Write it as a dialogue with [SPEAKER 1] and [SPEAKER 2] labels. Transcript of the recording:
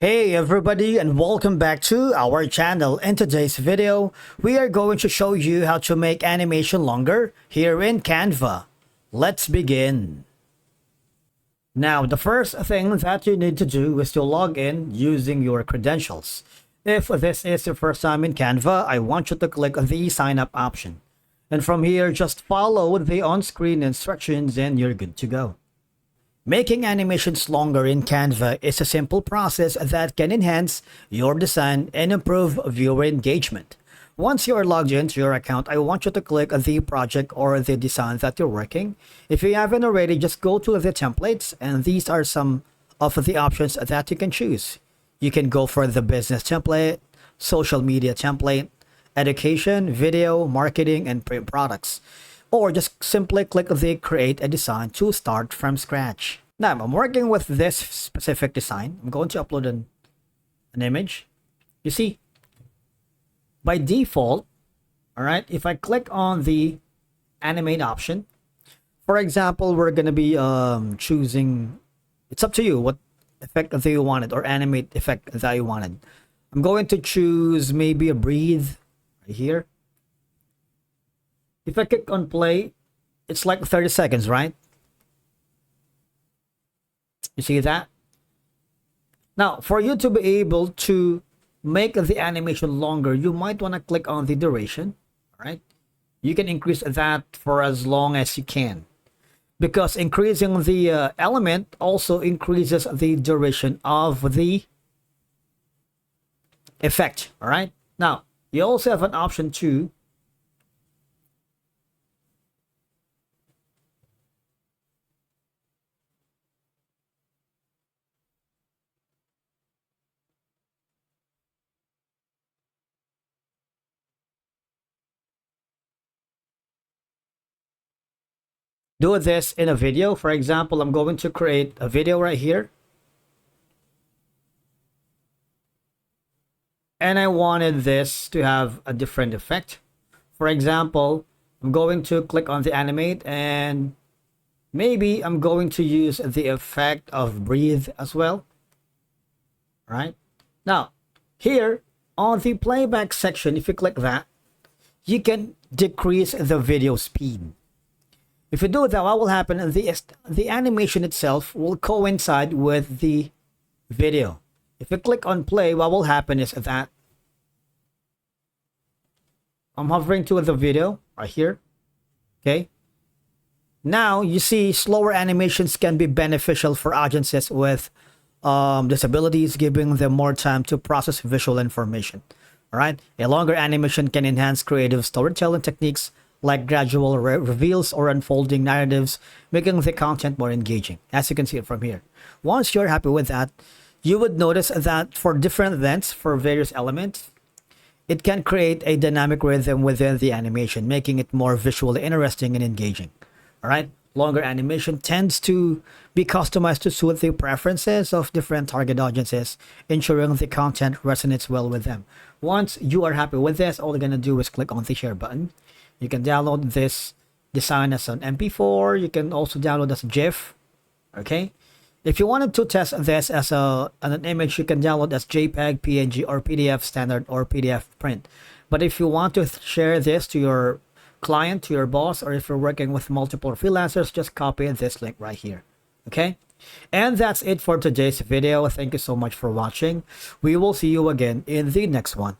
[SPEAKER 1] Hey everybody, and welcome back to our channel. In today's video, we are going to show you how to make animation longer here in Canva. Let's begin. Now, the first thing that you need to do is to log in using your credentials. If this is your first time in Canva, I want you to click the sign up option. And from here, just follow the on-screen instructions and you're good to go. Making animations longer in Canva is a simple process that can enhance your design and improve viewer engagement. Once you are logged into your account, I want you to click the project or the design that you're working. If you haven't already, just go to the templates, and these are some of the options that you can choose. You can go for the business template, social media template, education, video, marketing, and print products. Or just simply click the create a design to start from scratch. Now I'm working with this specific design. I'm going to upload an image. You see, by default, all right, if I click on the animate option, for example, we're going to be choosing, it's up to you what effect that you wanted or animate effect that you wanted. I'm going to choose maybe a breathe right here. If I click on play, it's like 30 seconds, right? You see that? Now, for you to be able to make the animation longer, you might want to click on the duration, right? You can increase that for as long as you can, because increasing the element also increases the duration of the effect, all right? Now, you also have an option to do this in a video. For example, I'm going to create a video right here. And I wanted this to have a different effect. For example, I'm going to click on the animate, and maybe I'm going to use the effect of breathe as well. All right. Now, here on the playback section, if you click that, you can decrease the video speed. If you do that, what will happen? The animation itself will coincide with the video. If you click on play, what will happen is that I'm hovering to the video right here. Okay. Now you see slower animations can be beneficial for audiences with disabilities, giving them more time to process visual information. All right. A longer animation can enhance creative storytelling techniques like gradual reveals or unfolding narratives, making the content more engaging, as you can see it from here. Once you're happy with that, you would notice that for different lengths for various elements, it can create a dynamic rhythm within the animation, making it more visually interesting and engaging. All right. Longer animation tends to be customized to suit the preferences of different target audiences, ensuring the content resonates well with them. Once you are happy with this, all you're going to do is click on the share button. You can download this design as an MP4. You can also download as a GIF. Okay. If you wanted to test this as an image, you can download as JPEG, PNG, or PDF standard or PDF print. But if you want to share this to your client, to your boss, or if you're working with multiple freelancers, just copy this link right here. Okay. And that's it for today's video. Thank you so much for watching. We will see you again in the next one.